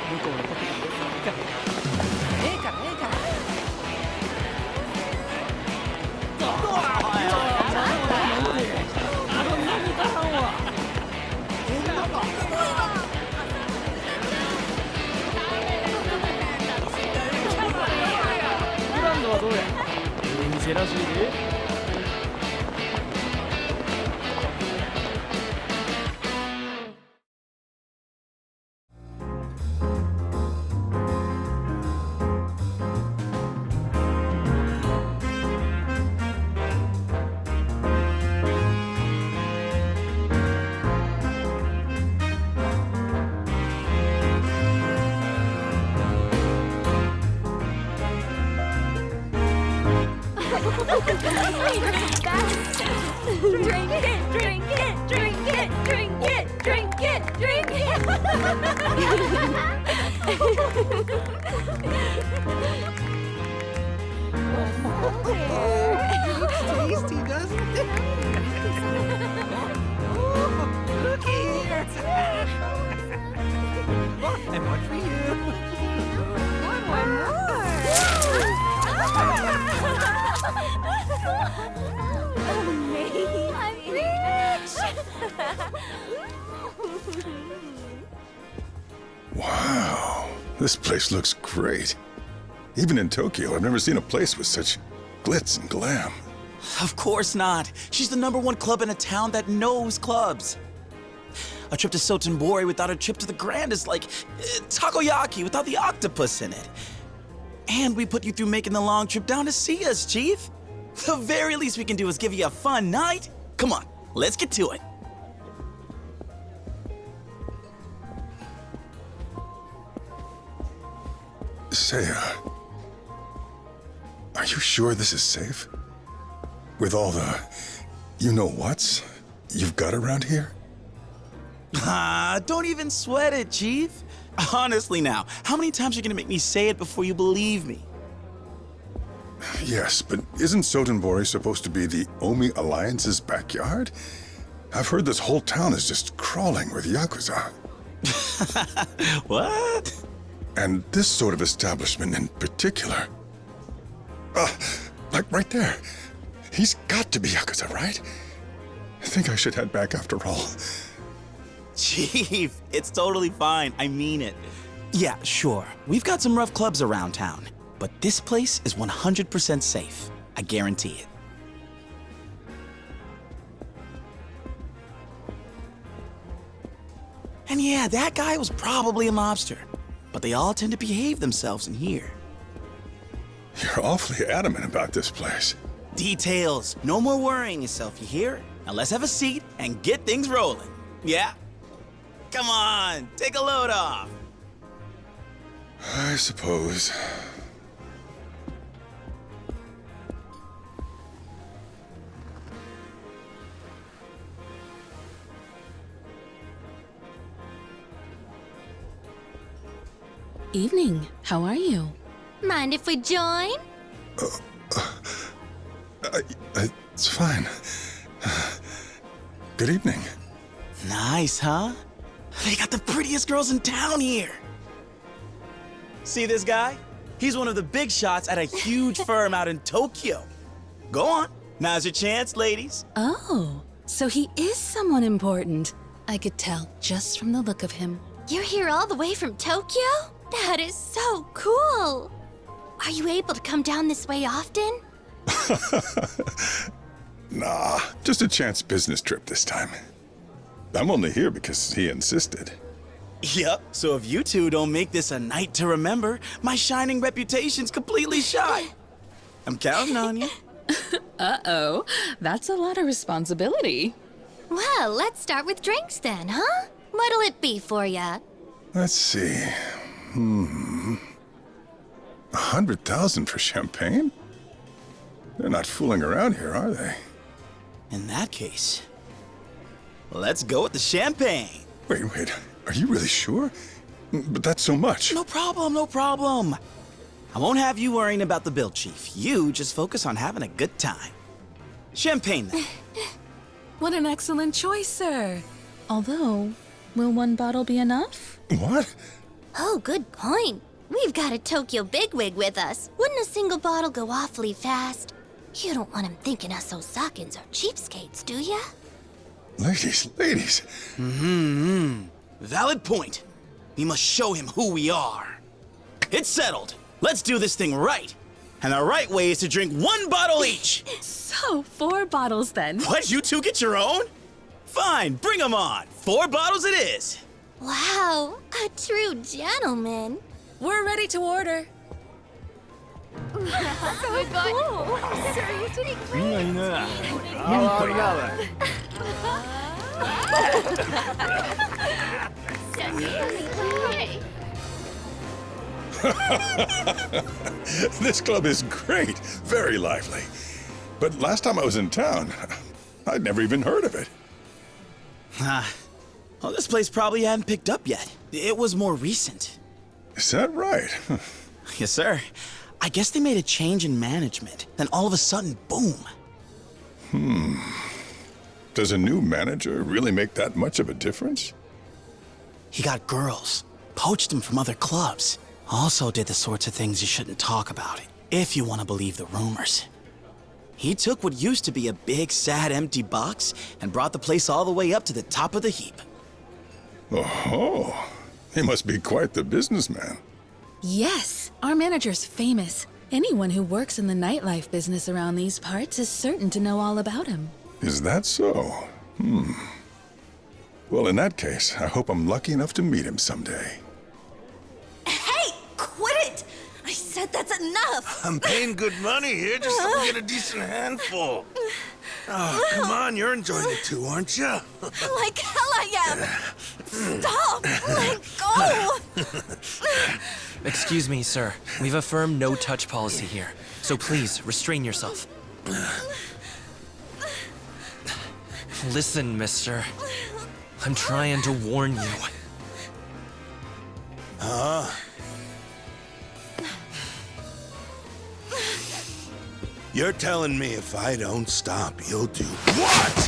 向こうのことなんですから。ええからええから。グランドはどうや。いい店らしいで。Drink it, drink it, drink it, drink it, drink it, drink it. It's tasty, doesn't it? Oh, look here. And one for you. More. Amazing. I'm rich. Wow, this place looks great. Even in Tokyo, I've never seen a place with such glitz and glam. Of course not. She's the #1 club in a town that knows clubs. A trip to Sotenbori without a trip to the Grand is like takoyaki without the octopus in it. And we put you through making the long trip down to see us, Chief. The very least we can do is give you a fun night. Come on, let's get to it. Seiya, are you sure this is safe? With all the you-know-whats you've got around here? Ah, don't even sweat it, Chief. Honestly now, how many times are you gonna make me say it before you believe me? Yes, but isn't Sotenbori supposed to be the Omi Alliance's backyard? I've heard this whole town is just crawling with Yakuza. What? And this sort of establishment in particular. Like right there. He's got to be Yakuza, right? I think I should head back after all. Chief, it's totally fine. I mean it. Yeah, sure. We've got some rough clubs around town, but this place is 100% safe. I guarantee it. And yeah, that guy was probably a mobster, but they all tend to behave themselves in here. You're awfully adamant about this place. Details. No more worrying yourself, you hear? Now let's have a seat and get things rolling. Yeah? Come on, take a load off. I suppose. Evening. How are you? Mind if we join? It's fine. Good evening. Nice, huh? They got the prettiest girls in town here. See this guy? He's one of the big shots at a huge firm out in Tokyo. Go on. Now's your chance, ladies. Oh, so he is someone important. I could tell just from the look of him. You're here all the way from Tokyo? That is so cool. Are you able to come down this way often? Nah, just a chance business trip this time. I'm only here because he insisted. Yep, so if you two don't make this a night to remember, my shining reputation's completely shot. I'm counting on you. Uh-oh, that's a lot of responsibility. Well, let's start with drinks then, huh? What'll it be for ya? Let's see. 100,000 for champagne? They're not fooling around here, are they? In that case, let's go with the champagne. Wait, are you really sure? But that's so much. No problem, no problem. I won't have you worrying about the bill, Chief. You just focus on having a good time. Champagne, then. What an excellent choice, sir. Although, will one bottle be enough? What? Oh, good point. We've got a Tokyo bigwig with us. Wouldn't a single bottle go awfully fast? You don't want him thinking us Osakans are cheapskates, do ya? Ladies. Valid point. We must show him who we are. It's settled. Let's do this thing right. And the right way is to drink 1 bottle each. So, 4 bottles then. What, you two get your own? Fine, bring 'em on. 4 bottles it is. Wow, a true gentleman. We're ready to order. This club is great. Very lively. But last time I was in town, I'd never even heard of it. Well, this place probably hadn't picked up yet. It was more recent. Is that right? Yes, sir. I guess they made a change in management. Then all of a sudden, boom. Does a new manager really make that much of a difference? He got girls, poached them from other clubs. Also did the sorts of things you shouldn't talk about, if you want to believe the rumors. He took what used to be a big, sad, empty box and brought the place all the way up to the top of the heap. Oh, he must be quite the businessman. Yes, our manager's famous. Anyone who works in the nightlife business around these parts is certain to know all about him. Is that so? Well, in that case, I hope I'm lucky enough to meet him someday. Hey, quit it! I said that's enough! I'm paying good money here just so we get a decent handful. Oh, come on, you're enjoying it too, aren't you? Like hell I am! Stop! Let go! Excuse me, sir. We've a firm no-touch policy here, so please restrain yourself. Listen, mister. I'm trying to warn you. You're telling me if I don't stop, you'll do what?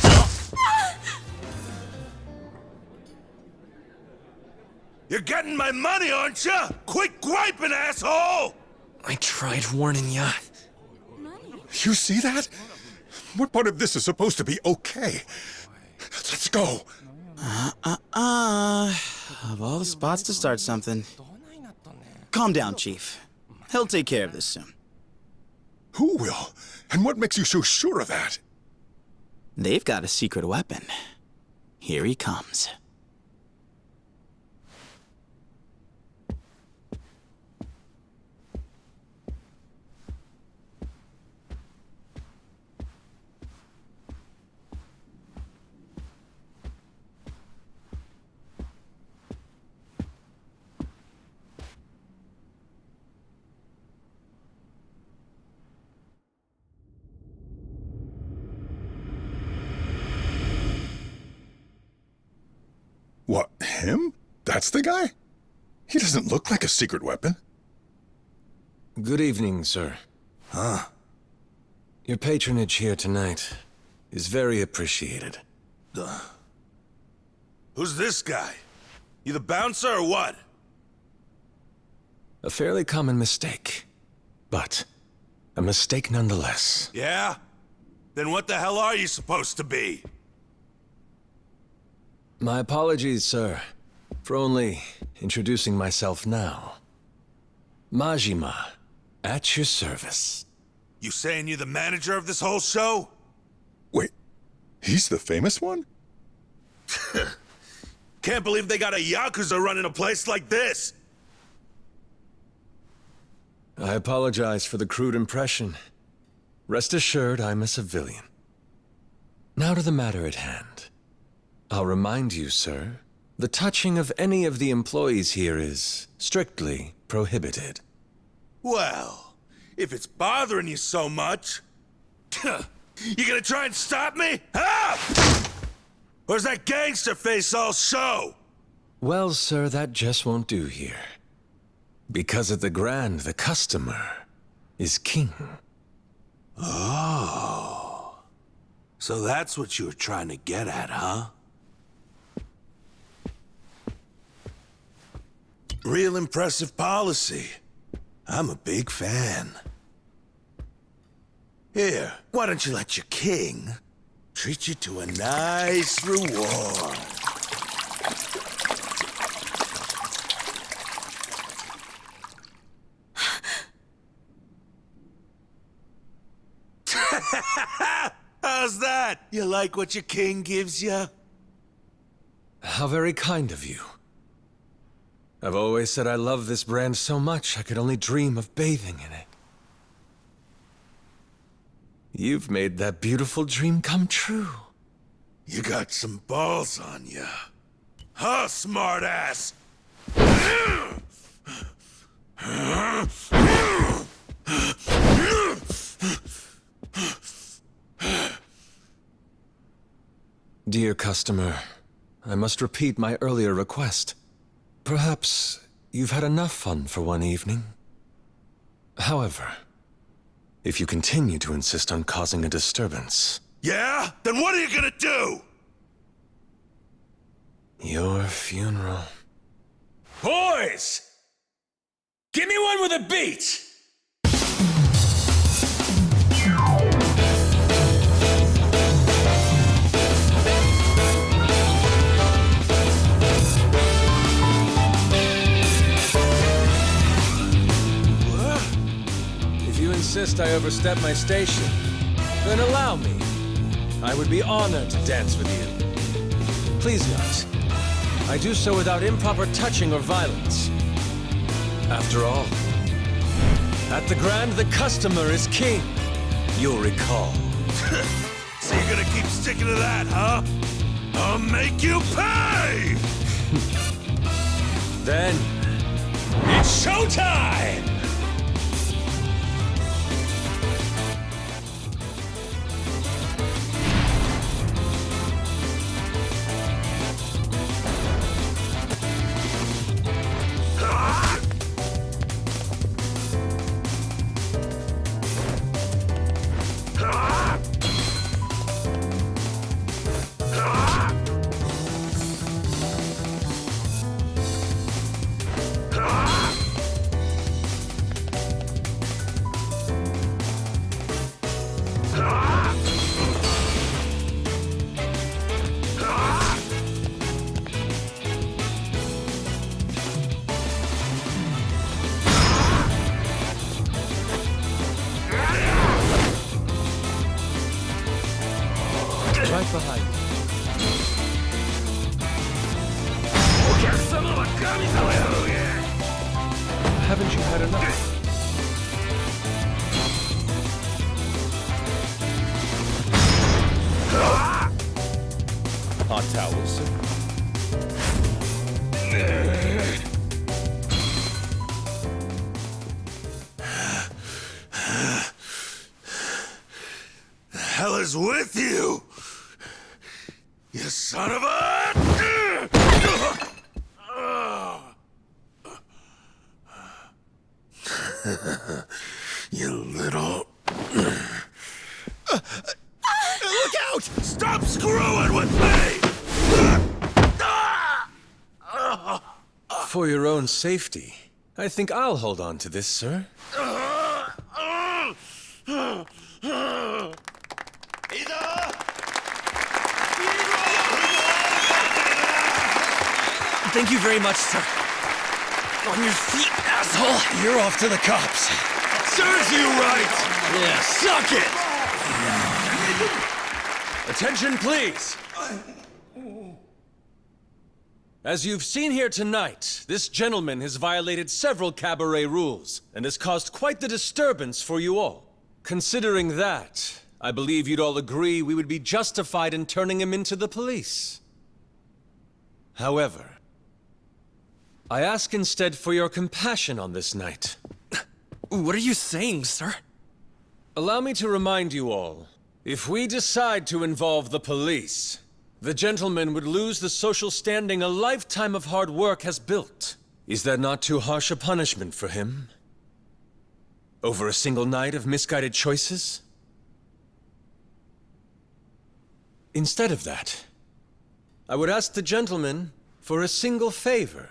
You're getting my money, aren't you? Quit griping, asshole! I tried warning ya. You see that? What part of this is supposed to be okay? Let's go. Of all the spots to start something. Calm down, Chief. He'll take care of this soon. Who will? And what makes you so sure of that? They've got a secret weapon. Here he comes. What, him? That's the guy? He doesn't look like a secret weapon. Good evening, sir. Your patronage here tonight is very appreciated. Who's this guy? You the bouncer or what? A fairly common mistake, but a mistake nonetheless. Yeah? Then what the hell are you supposed to be? My apologies, sir, for only introducing myself now. Majima, at your service. You saying you're the manager of this whole show? Wait, he's the famous one? Can't believe they got a Yakuza running a place like this! I apologize for the crude impression. Rest assured, I'm a civilian. Now to the matter at hand. I'll remind you, sir, the touching of any of the employees here is strictly prohibited. Well, if it's bothering you so much, you gonna try and stop me? Huh? Or is that gangster face all show? Well, sir, that just won't do here. Because at the Grand, the customer is king. Oh. So that's what you were trying to get at, huh? Real impressive policy. I'm a big fan. Here, why don't you let your king treat you to a nice reward? How's that? You like what your king gives you? How very kind of you. I've always said I love this brand so much I could only dream of bathing in it. You've made that beautiful dream come true. You got some balls on you. Huh, smartass? Dear customer, I must repeat my earlier request. Perhaps you've had enough fun for one evening. However, if you continue to insist on causing a disturbance... Yeah? Then what are you gonna do? Your funeral... Boys! Give me one with a beat! If you insist I overstep my station, then allow me. I would be honored to dance with you. Please not. I do so without improper touching or violence. After all, at the Grand, the customer is king. You'll recall. So you're gonna keep sticking to that, huh? I'll make you pay! Then, It's showtime! right behind you. Haven't you had enough? Hot towels, sir. The hell is with you? You son of a... You little... Look out! Stop screwing with me! For your own safety, I think I'll hold on to this, sir. Thank you very much, sir. On your feet, asshole. You're off to the cops. Serves you right! Yeah, suck it! Attention, please. As you've seen here tonight, this gentleman has violated several cabaret rules and has caused quite the disturbance for you all. Considering that, I believe you'd all agree we would be justified in turning him into the police. However, I ask instead for your compassion on this night. What are you saying, sir? Allow me to remind you all, if we decide to involve the police, the gentleman would lose the social standing a lifetime of hard work has built. Is that not too harsh a punishment for him? Over a single night of misguided choices? Instead of that, I would ask the gentleman for a single favor.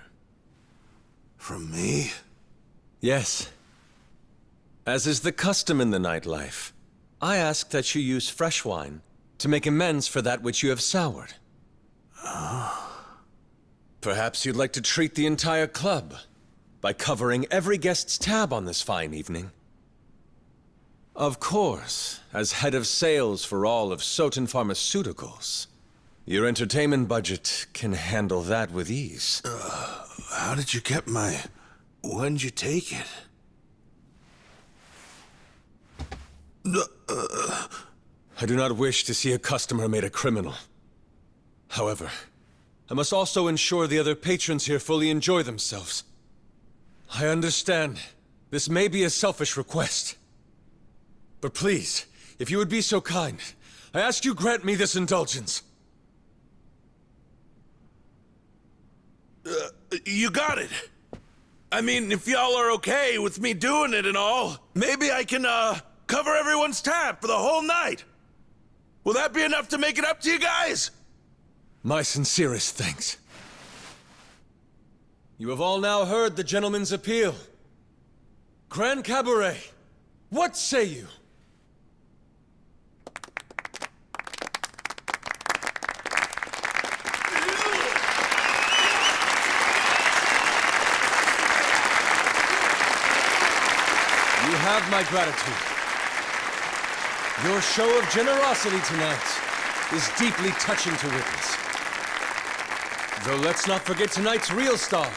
From me? Yes. As is the custom in the nightlife, I ask that you use fresh wine to make amends for that which you have soured. Perhaps you'd like to treat the entire club by covering every guest's tab on this fine evening. Of course, as head of sales for all of Soten Pharmaceuticals, your entertainment budget can handle that with ease. How did you get my... When'd you take it? I do not wish to see a customer made a criminal. However, I must also ensure the other patrons here fully enjoy themselves. I understand this may be a selfish request. But please, if you would be so kind, I ask you grant me this indulgence. You got it. I mean, if y'all are okay with me doing it and all, maybe I can, cover everyone's tab for the whole night. Will that be enough to make it up to you guys? My sincerest thanks. You have all now heard the gentleman's appeal. Grand Cabaret, what say you? You have my gratitude. Your show of generosity tonight is deeply touching to witness. Though let's not forget tonight's real star.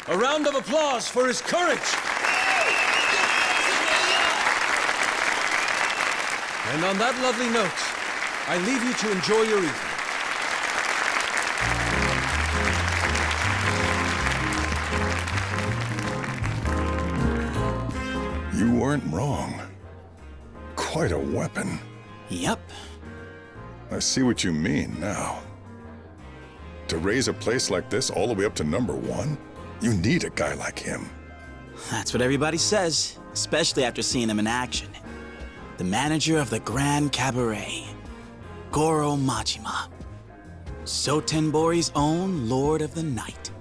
A round of applause for his courage! And on that lovely note, I leave you to enjoy your evening. You weren't wrong. Quite a weapon. Yep. I see what you mean now. To raise a place like this all the way up to #1, you need a guy like him. That's what everybody says, especially after seeing him in action. The manager of the Grand Cabaret, Goro Majima. Sotenbori's own Lord of the Night.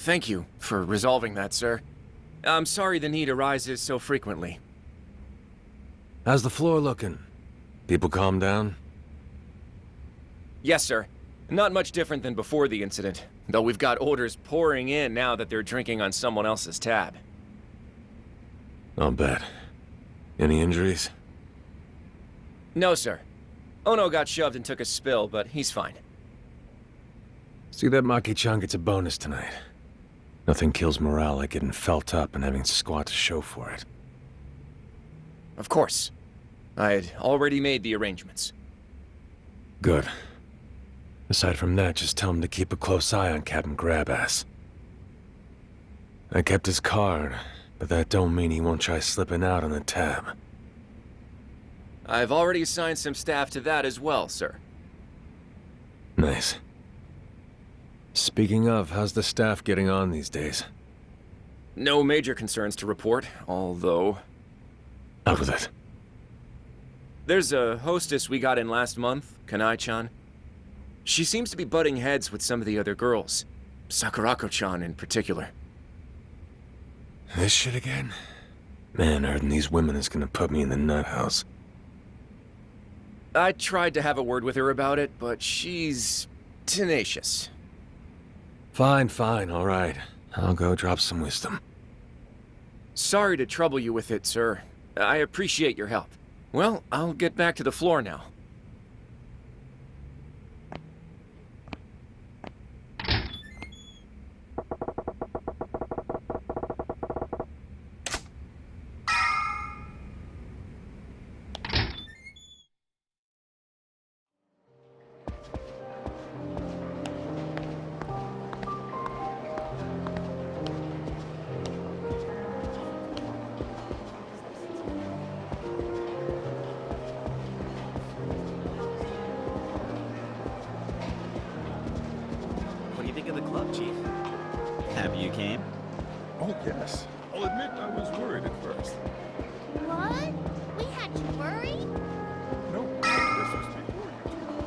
Thank you for resolving that, sir. I'm sorry the need arises so frequently. How's the floor looking? People calm down? Yes, sir. Not much different than before the incident, though we've got orders pouring in now that they're drinking on someone else's tab. I'll bet. Any injuries? No, sir. Ono got shoved and took a spill, but he's fine. See that Maki-chan gets a bonus tonight. Nothing kills morale like getting felt up and having squat to show for it. Of course. I had already made the arrangements. Good. Aside from that, just tell him to keep a close eye on Captain Grabass. I kept his card, but that don't mean he won't try slipping out on the tab. I've already assigned some staff to that as well, sir. Nice. Speaking of, how's the staff getting on these days? No major concerns to report, although... Out with it. There's a hostess we got in last month, Kanai-chan. She seems to be butting heads with some of the other girls. Sakurako-chan in particular. This shit again? Man, hurting these women is gonna put me in the nut house. I tried to have a word with her about it, but she's... tenacious. Fine, all right. I'll go drop some wisdom. Sorry to trouble you with it, sir. I appreciate your help. Well, I'll get back to the floor now. What do you think of the club, Chief? Happy you came? Oh, yes. I'll admit I was worried at first. What? We had you worried? No, this was before you two.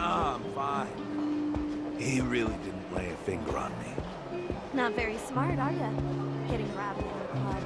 Nah, I'm fine. He really didn't lay a finger on me. Not very smart, are ya? Getting rowdy in a club.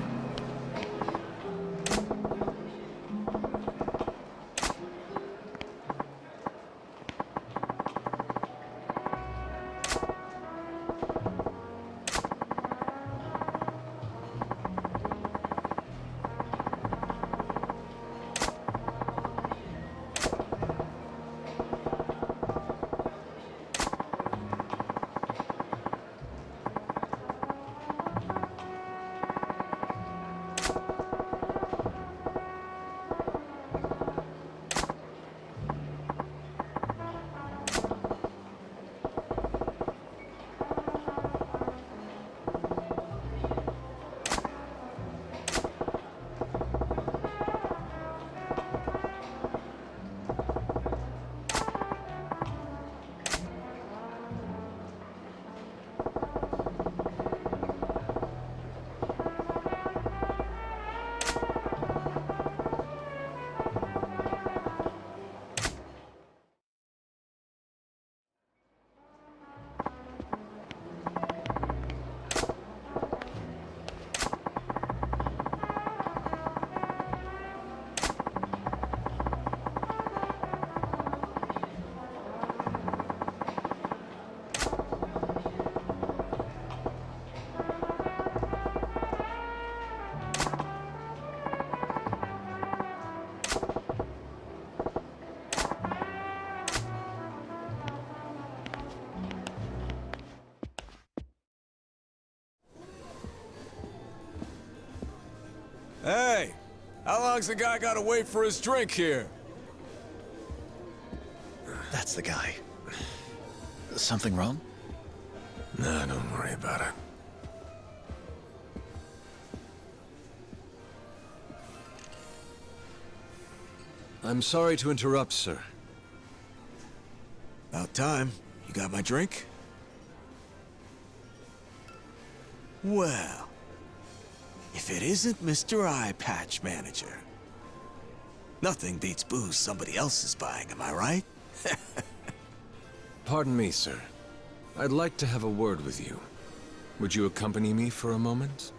Hey! How long's the guy gotta wait for his drink here? That's the guy. Something wrong? Nah, don't worry about it. I'm sorry to interrupt, sir. About time. You got my drink? Well, if it isn't Mr. Eye Patch Manager. Nothing beats booze somebody else is buying, am I right? Pardon me, sir. I'd like to have a word with you. Would you accompany me for a moment?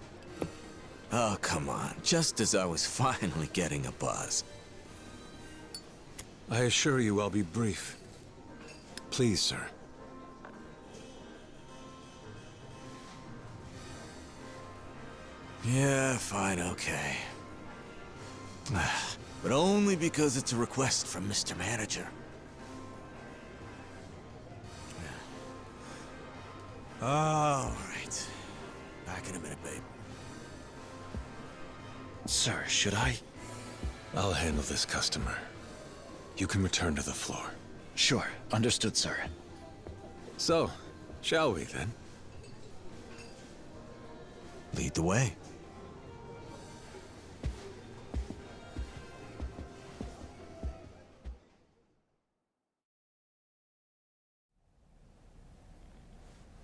Oh, come on. Just as I was finally getting a buzz. I assure you I'll be brief. Please, sir. Yeah, fine, okay. But only because it's a request from Mr. Manager. All right. Back in a minute, babe. Sir, should I? I'll handle this customer. You can return to the floor. Sure, understood, sir. So, shall we then? Lead the way.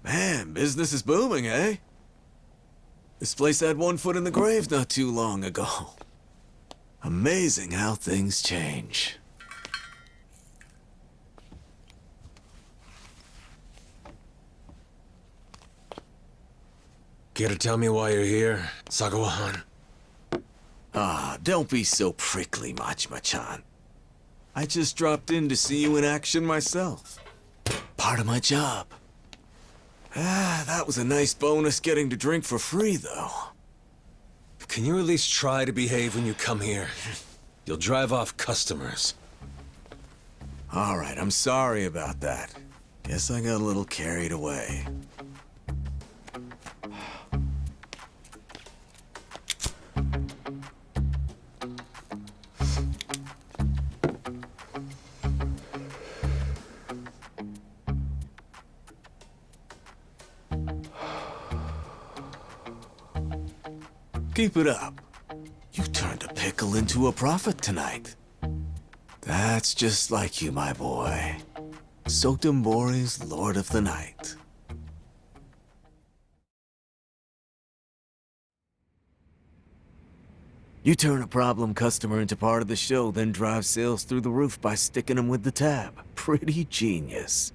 Man, business is booming, eh? This place had one foot in the grave not too long ago. Amazing how things change. Care to tell me why you're here, Sagawa-han? Ah, don't be so prickly, Machima-chan. I just dropped in to see you in action myself. Part of my job. Ah, that was a nice bonus getting to drink for free, though. Can you at least try to behave when you come here? You'll drive off customers. All right, I'm sorry about that. Guess I got a little carried away. Keep it up. You turned a pickle into a profit tonight. That's just like you, my boy. Sotenbori's Lord of the Night. You turn a problem customer into part of the show, then drive sales through the roof by sticking them with the tab. Pretty genius.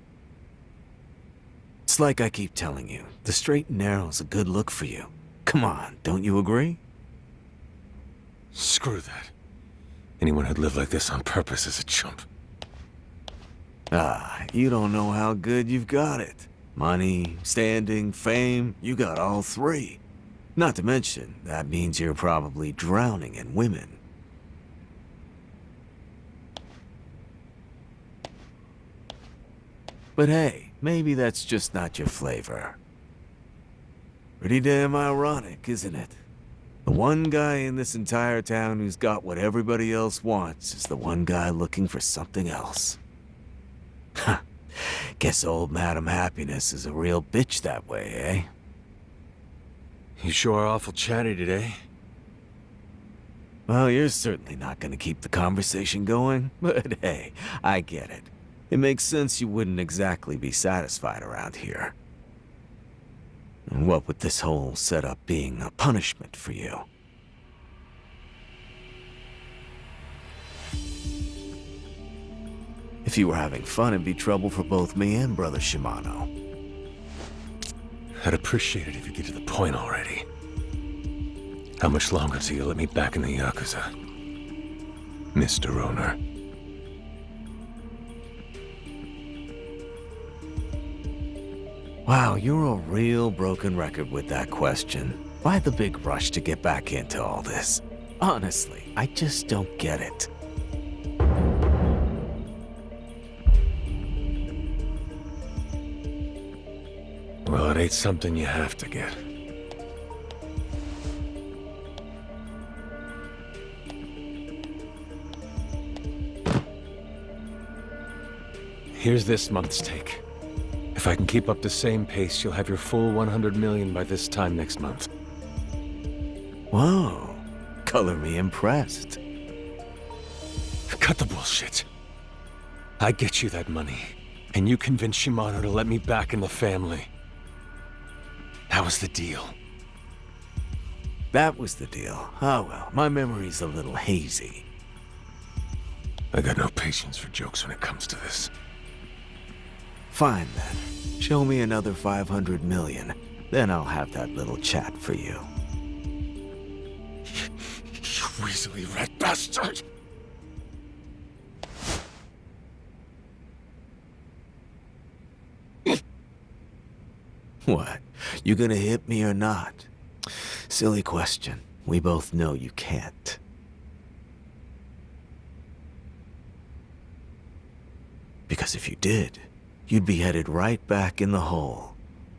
It's like I keep telling you, the straight and narrow's a good look for you. Come on, don't you agree? Screw that. Anyone who'd live like this on purpose is a chump. Ah, you don't know how good you've got it. Money, standing, fame, you got all three. Not to mention, that means you're probably drowning in women. But hey, maybe that's just not your flavor. Pretty damn ironic, isn't it? The one guy in this entire town who's got what everybody else wants is the one guy looking for something else. Huh. Guess old Madam Happiness is a real bitch that way, eh? You sure are awful chatty today. Well, you're certainly not gonna keep the conversation going, but hey, I get it. It makes sense you wouldn't exactly be satisfied around here. And what with this whole setup being a punishment for you? If you were having fun, it'd be trouble for both me and Brother Shimano. I'd appreciate it if you get to the point already. How much longer till you let me back in the Yakuza? Mr. Owner. Wow, you're a real broken record with that question. Why the big rush to get back into all this? Honestly, I just don't get it. Well, it ain't something you have to get. Here's this month's take. If I can keep up the same pace, you'll have your full 100 million by this time next month. Whoa, color me impressed. Cut the bullshit. I get you that money, and you convince Shimano to let me back in the family. That was the deal. That was the deal. Oh well, my memory's a little hazy. I got no patience for jokes when it comes to this. Fine then. Show me another 500 million. Then I'll have that little chat for you. You weaselly red bastard! What? You gonna hit me or not? Silly question. We both know you can't. Because if you did, you'd be headed right back in the hole.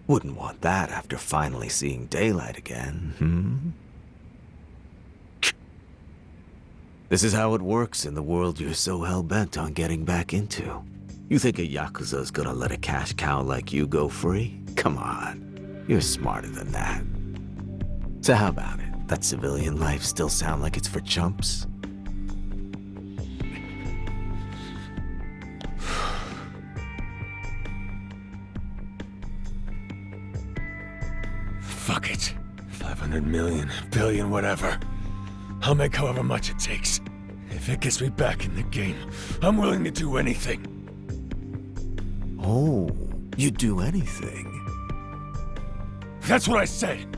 Wouldn't want that after finally seeing daylight again, This is how it works in the world you're so hell-bent on getting back into. You think a Yakuza's gonna let a cash cow like you go free? Come on, you're smarter than that. So how about it? That civilian life still sound like it's for chumps? Fuck it. 500 million, billion, whatever. I'll make however much it takes. If it gets me back in the game, I'm willing to do anything. Oh, you'd do anything? That's what I said!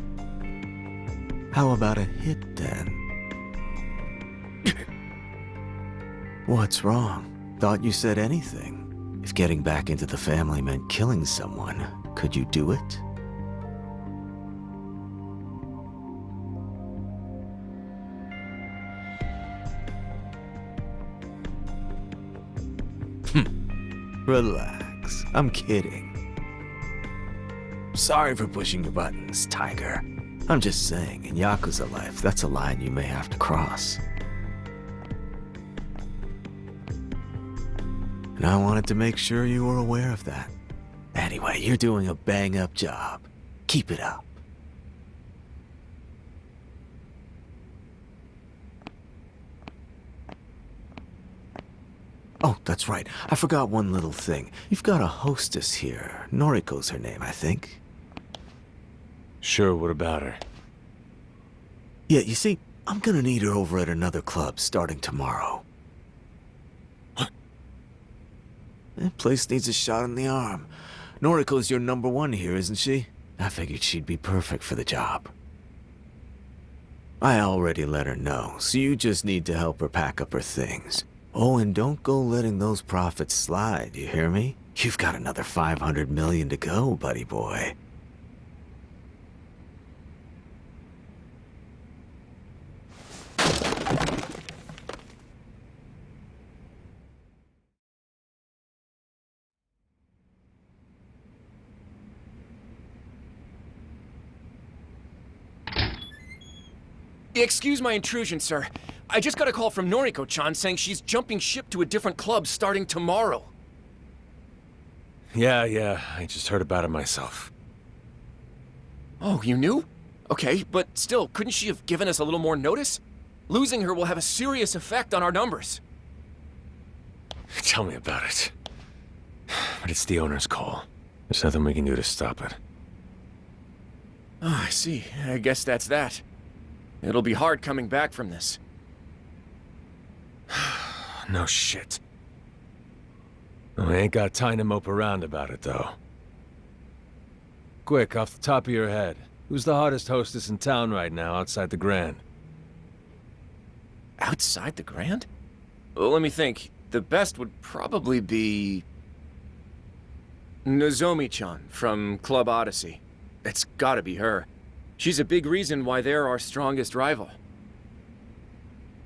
How about a hit, then? What's wrong? Thought you said anything. If getting back into the family meant killing someone, could you do it? Relax. I'm kidding. Sorry for pushing your buttons, Tiger. I'm just saying, in Yakuza life, that's a line you may have to cross. And I wanted to make sure you were aware of that. Anyway, you're doing a bang-up job. Keep it up. Oh, that's right. I forgot one little thing. You've got a hostess here. Noriko's her name, I think. Sure, what about her? Yeah, you see, I'm gonna need her over at another club starting tomorrow. That place needs a shot in the arm. Noriko's your #1 here, isn't she? I figured she'd be perfect for the job. I already let her know, so you just need to help her pack up her things. Oh, and don't go letting those profits slide, you hear me? You've got another 500 million to go, buddy boy. Excuse my intrusion, sir. I just got a call from Noriko-chan saying she's jumping ship to a different club starting tomorrow. Yeah, I just heard about it myself. Oh, you knew? Okay, but still, couldn't she have given us a little more notice? Losing her will have a serious effect on our numbers. Tell me about it. But it's the owner's call. There's nothing we can do to stop it. Oh, I see. I guess that's that. It'll be hard coming back from this. No shit. We ain't got time to mope around about it, though. Quick, off the top of your head, who's the hottest hostess in town right now outside the Grand? Outside the Grand? Well, let me think. The best would probably be... Nozomi-chan from Club Odyssey. It's gotta be her. She's a big reason why they're our strongest rival.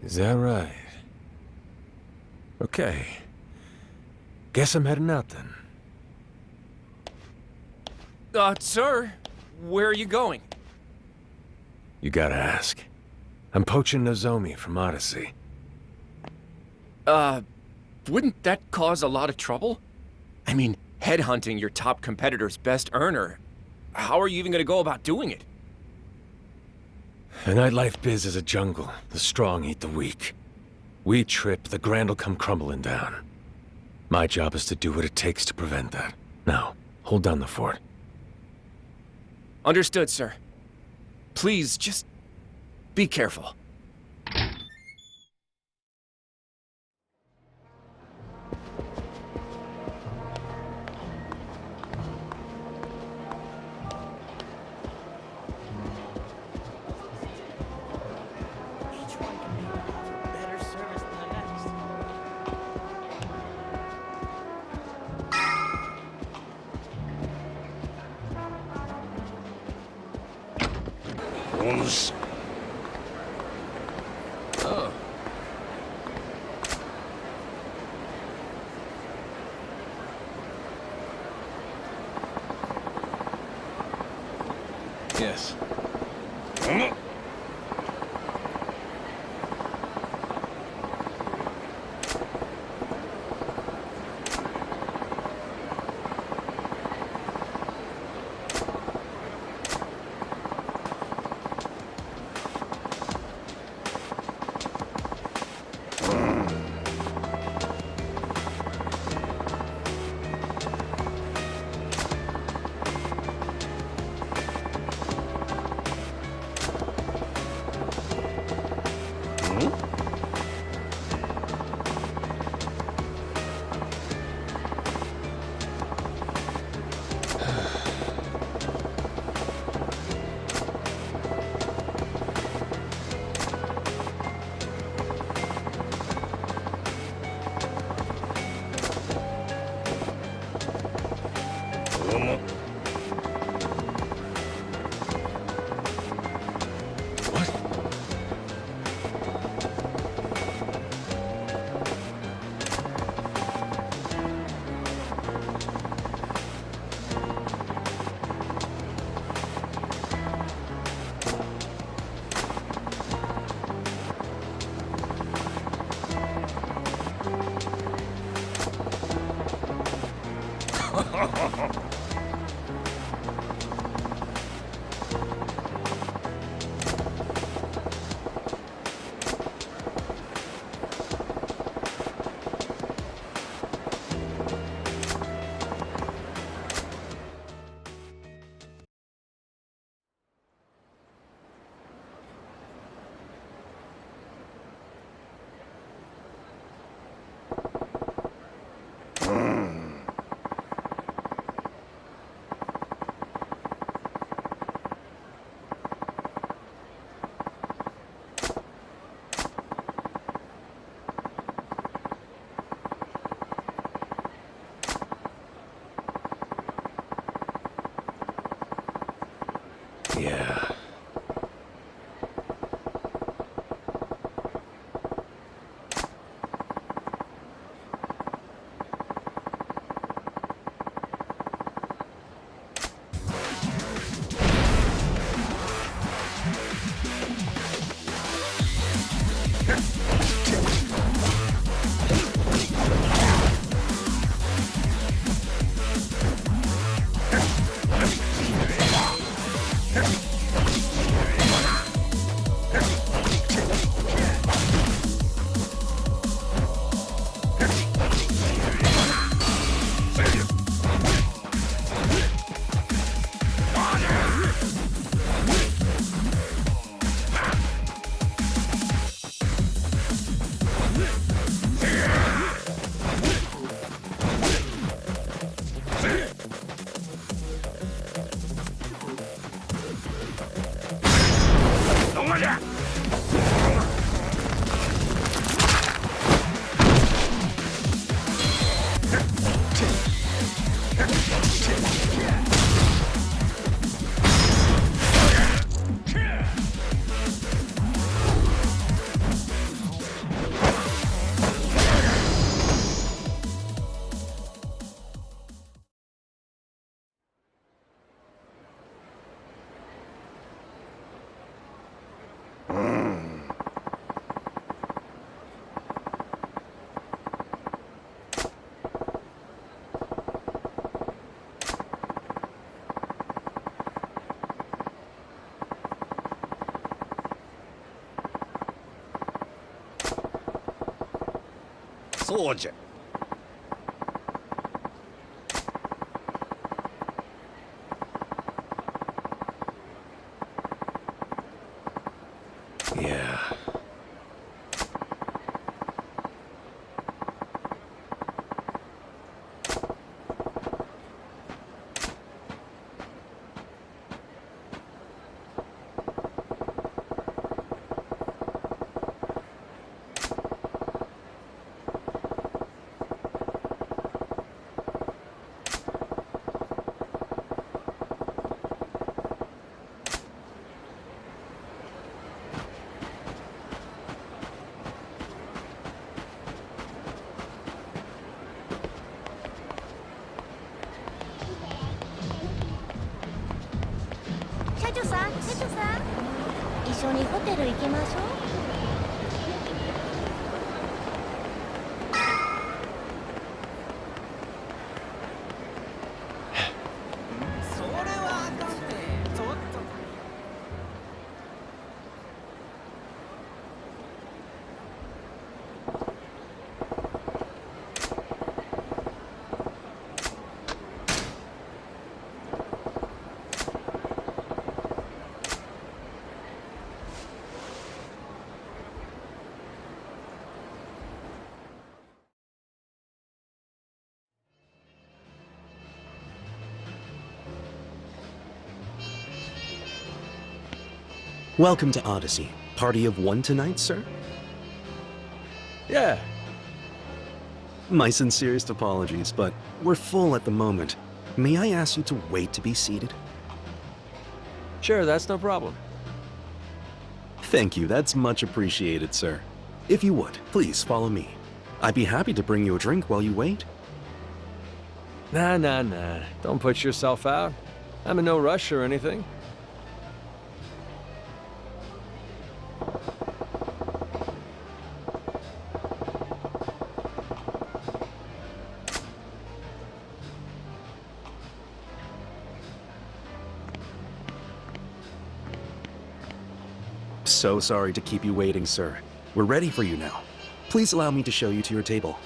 Is that right? Okay. Guess I'm heading out then. Sir, where are you going? You gotta ask. I'm poaching Nozomi from Odyssey. Wouldn't that cause a lot of trouble? I mean, headhunting your top competitor's best earner. How are you even gonna go about doing it? The nightlife biz is a jungle. The strong eat the weak. We trip, the Grand will come crumbling down. My job is to do what it takes to prevent that. Now, hold down the fort. Understood, sir. Please, just be careful. Oh. Yes. そうじゃ。Yeah. Welcome to Odyssey. Party of one tonight, sir? Yeah. My sincerest apologies, but we're full at the moment. May I ask you to wait to be seated? Sure, that's no problem. Thank you, that's much appreciated, sir. If you would, please follow me. I'd be happy to bring you a drink while you wait. Nah. Don't put yourself out. I'm in no rush or anything. So sorry to keep you waiting, sir. We're ready for you now. Please allow me to show you to your table.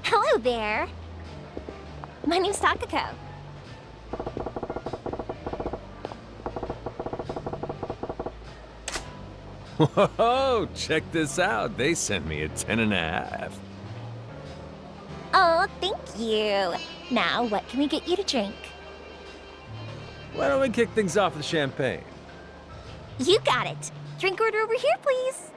Hello there. My name's Takako. Whoa, check this out. They sent me a 10.5. Oh, thank you. Now, what can we get you to drink? Why don't we kick things off with champagne? You got it. Drink order over here, please.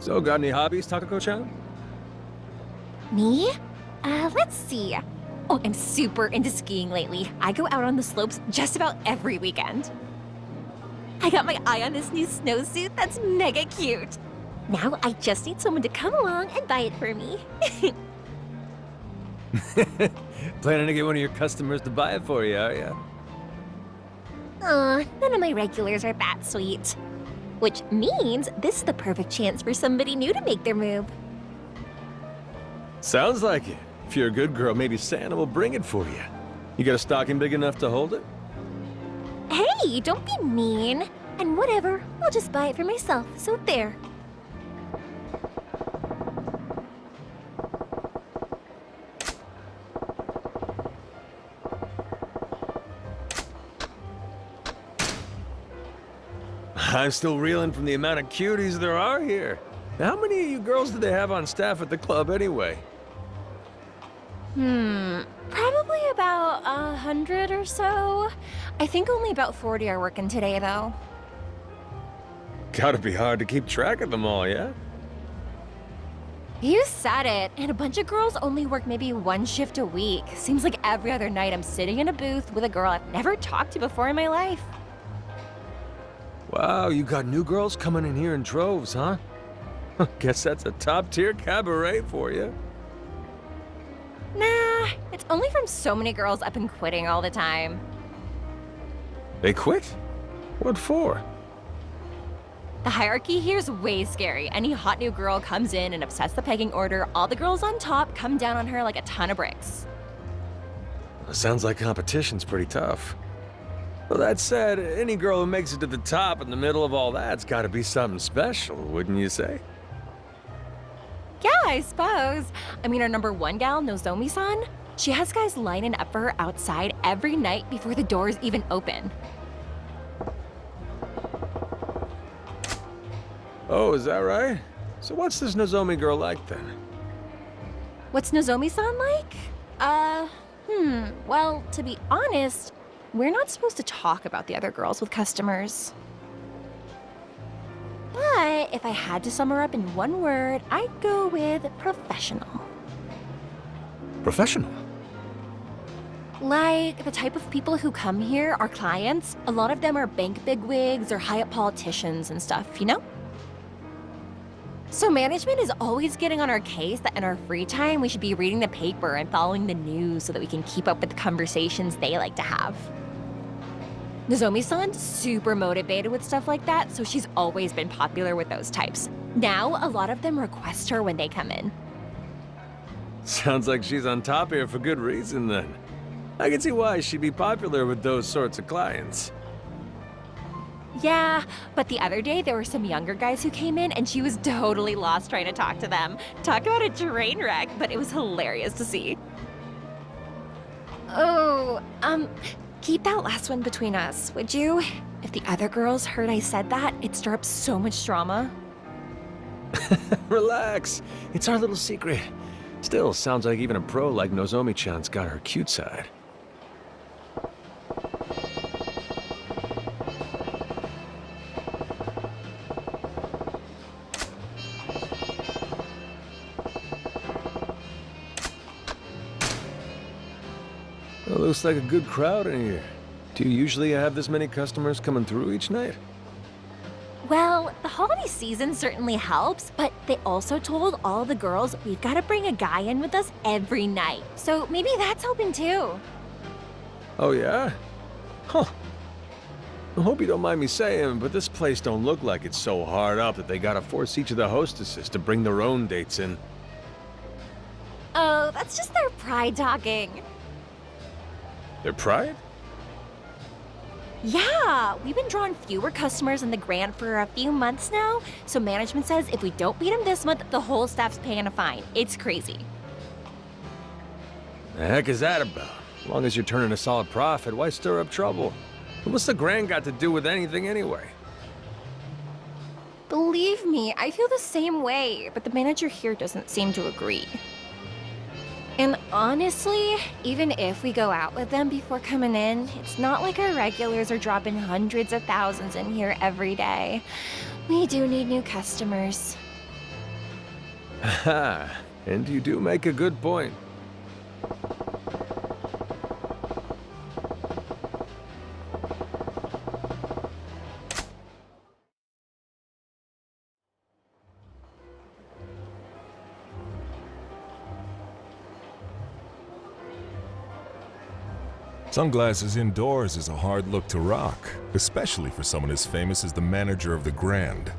So, got any hobbies, Takako-chan? Me? Let's see. Oh, I'm super into skiing lately. I go out on the slopes just about every weekend. I got my eye on this new snowsuit that's mega cute. Now I just need someone to come along and buy it for me. Planning to get one of your customers to buy it for you, are ya? Aw, none of my regulars are that sweet. Which means this is the perfect chance for somebody new to make their move. Sounds like it. If you're a good girl, maybe Santa will bring it for you. You got a stocking big enough to hold it? Hey, don't be mean. And whatever, I'll just buy it for myself, so there. I'm still reeling from the amount of cuties there are here. How many of you girls do they have on staff at the club anyway? Probably about 100 or so. I think only about 40 are working today, though. Gotta be hard to keep track of them all, yeah? You said it, and a bunch of girls only work maybe one shift a week. Seems like every other night I'm sitting in a booth with a girl I've never talked to before in my life. Wow, you got new girls coming in here in droves, huh? Guess that's a top-tier cabaret for you. Nah, it's only from so many girls up and quitting all the time. They quit? What for? The hierarchy here is way scary. Any hot new girl comes in and upsets the pecking order, all the girls on top come down on her like a ton of bricks. Sounds like competition's pretty tough. Well, that said, any girl who makes it to the top in the middle of all that's gotta be something special, wouldn't you say? Yeah, I suppose. I mean, our number one gal, Nozomi-san, she has guys lining up for her outside every night before the doors even open. Oh, is that right? So what's this Nozomi girl like then? What's Nozomi-san like? Well, to be honest, we're not supposed to talk about the other girls with customers. But if I had to sum her up in one word, I'd go with professional. Professional? Like, the type of people who come here, our clients, a lot of them are bank bigwigs or high-up politicians and stuff, you know? So management is always getting on our case that in our free time, we should be reading the paper and following the news so that we can keep up with the conversations they like to have. Nozomi-san's super motivated with stuff like that, so she's always been popular with those types. Now, a lot of them request her when they come in. Sounds like she's on top here for good reason then. I can see why she'd be popular with those sorts of clients. Yeah, but the other day there were some younger guys who came in and she was totally lost trying to talk to them. Talk about a train wreck, but it was hilarious to see. Oh, keep that last one between us, would you? If the other girls heard I said that, it'd stir up so much drama. Relax, it's our little secret. Still, sounds like even a pro like Nozomi-chan's got her cute side. Well, looks like a good crowd in here. Do you usually have this many customers coming through each night? Well, the holiday season certainly helps, but they also told all the girls we've got to bring a guy in with us every night. So maybe that's helping too. Oh yeah? Huh. I hope you don't mind me saying, but this place don't look like it's so hard up that they gotta force each of the hostesses to bring their own dates in. Oh, that's just their pride talking. Their pride? Yeah, we've been drawing fewer customers in the Grand for a few months now, so management says if we don't beat them this month, the whole staff's paying a fine. It's crazy. The heck is that about? As long as you're turning a solid profit, why stir up trouble? What's the Grand got to do with anything anyway? Believe me, I feel the same way, but the manager here doesn't seem to agree. And honestly, even if we go out with them before coming in, it's not like our regulars are dropping hundreds of thousands in here every day. We do need new customers. Ha! And you do make a good point. Sunglasses indoors is a hard look to rock, especially for someone as famous as the manager of the Grand.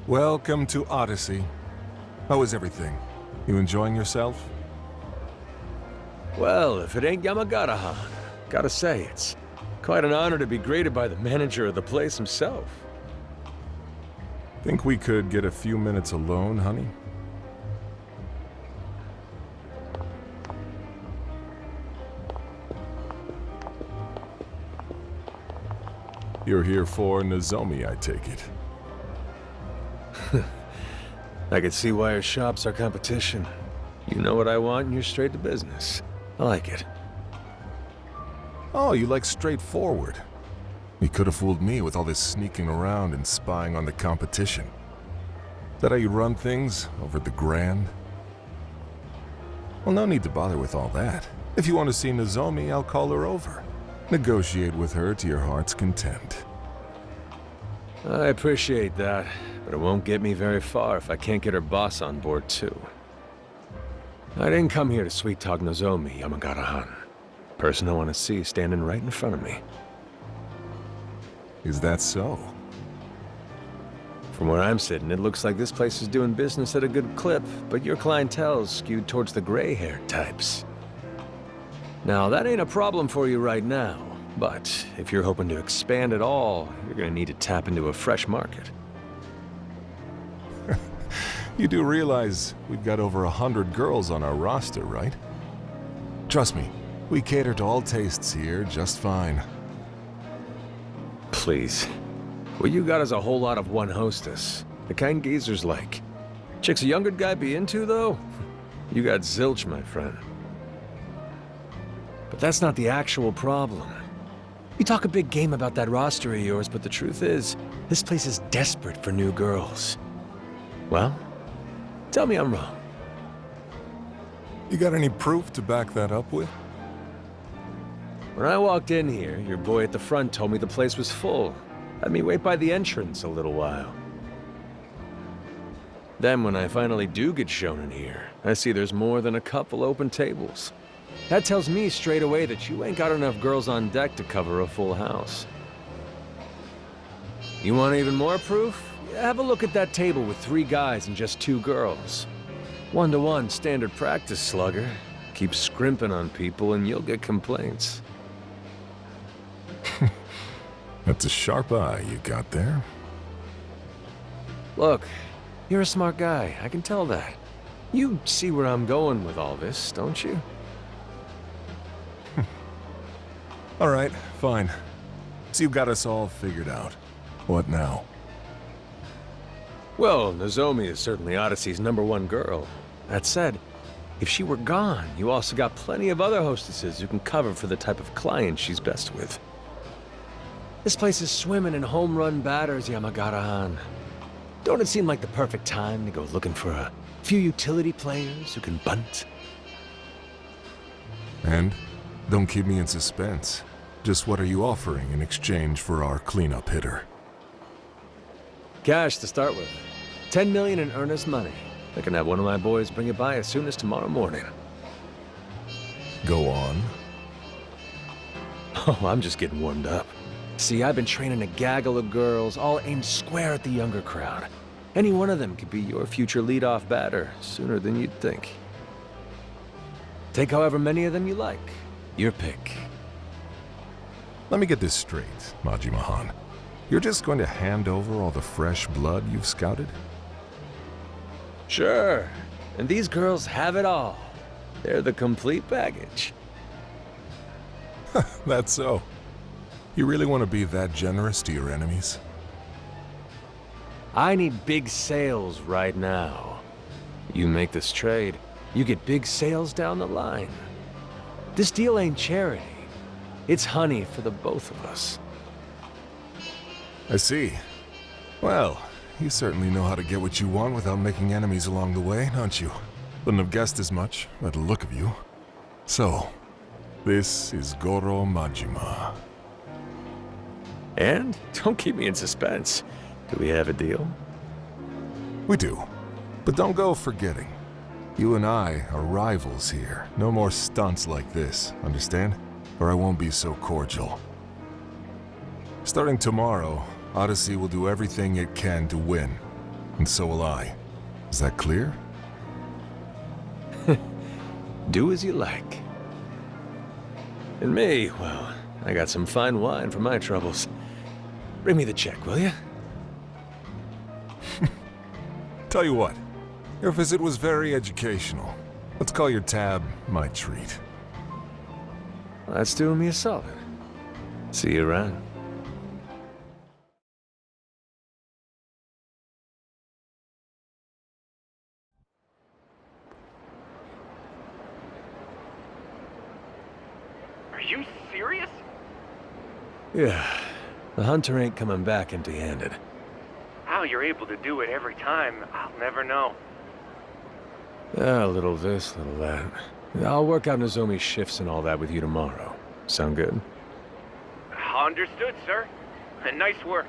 Welcome to Odyssey. How is everything? You enjoying yourself? Well, if it ain't Yamagata-han, gotta say, it's quite an honor to be greeted by the manager of the place himself. Think we could get a few minutes alone, honey? You're here for Nozomi, I take it. I can see why your shop's our competition. You know what I want and you're straight to business. I like it. Oh, you like straightforward. You could have fooled me with all this sneaking around and spying on the competition. Is that how you run things over at the Grand? Well, no need to bother with all that. If you want to see Nozomi, I'll call her over. Negotiate with her to your heart's content. I appreciate that, but it won't get me very far if I can't get her boss on board too. I didn't come here to sweet-talk Nozomi, Yamagata-han. Person I want to see standing right in front of me. Is that so? From where I'm sitting, it looks like this place is doing business at a good clip, but your clientele's skewed towards the gray-haired types. Now, that ain't a problem for you right now, but if you're hoping to expand at all, you're gonna need to tap into a fresh market. You do realize we've got over 100 girls on our roster, right? Trust me, we cater to all tastes here just fine. Please. What you got is a whole lot of one hostess. The kind geezers like. Chicks a younger guy be into, though? You got zilch, my friend. But that's not the actual problem. You talk a big game about that roster of yours, but the truth is, this place is desperate for new girls. Well, tell me I'm wrong. You got any proof to back that up with? When I walked in here, your boy at the front told me the place was full. Had me wait by the entrance a little while. Then when I finally do get shown in here, I see there's more than a couple open tables. That tells me straight away that you ain't got enough girls on deck to cover a full house. You want even more proof? Yeah, have a look at that table with 3 guys and just 2 girls. 1-to-1 standard practice, slugger. Keep scrimping on people and you'll get complaints. That's a sharp eye you got there. Look, you're a smart guy, I can tell that. You see where I'm going with all this, don't you? All right, fine. So you've got us all figured out. What now? Well, Nozomi is certainly Odyssey's #1 girl. That said, if she were gone, you also got plenty of other hostesses who can cover for the type of client she's best with. This place is swimming in home-run batters, Yamagata-han. Don't it seem like the perfect time to go looking for a few utility players who can bunt? And? Don't keep me in suspense. Just what are you offering in exchange for our cleanup hitter? Cash to start with. 10 million in earnest money. I can have one of my boys bring it by as soon as tomorrow morning. Go on. Oh, I'm just getting warmed up. See, I've been training a gaggle of girls, all aimed square at the younger crowd. Any one of them could be your future leadoff batter sooner than you'd think. Take however many of them you like. Your pick. Let me get this straight, Majima-han. You're just going to hand over all the fresh blood you've scouted? Sure. And these girls have it all. They're the complete package. That's so. You really want to be that generous to your enemies? I need big sales right now. You make this trade, you get big sales down the line. This deal ain't charity. It's honey for the both of us. I see. Well, you certainly know how to get what you want without making enemies along the way, don't you? Wouldn't have guessed as much by the look of you. So, this is Goro Majima. And don't keep me in suspense. Do we have a deal? We do. But don't go forgetting. You and I are rivals here. No more stunts like this, understand? Or I won't be so cordial. Starting tomorrow, Odyssey will do everything it can to win. And so will I. Is that clear? Do as you like. And me, well, I got some fine wine for my troubles. Bring me the check, will you? Tell you what, your visit was very educational. Let's call your tab my treat. Well, that's doing me a solid. See you around. Are you serious? Yeah, the hunter ain't coming back empty-handed. How you're able to do it every time, I'll never know. A little this, little that. I'll work out Nozomi's shifts and all that with you tomorrow. Sound good? Understood, sir. And nice work.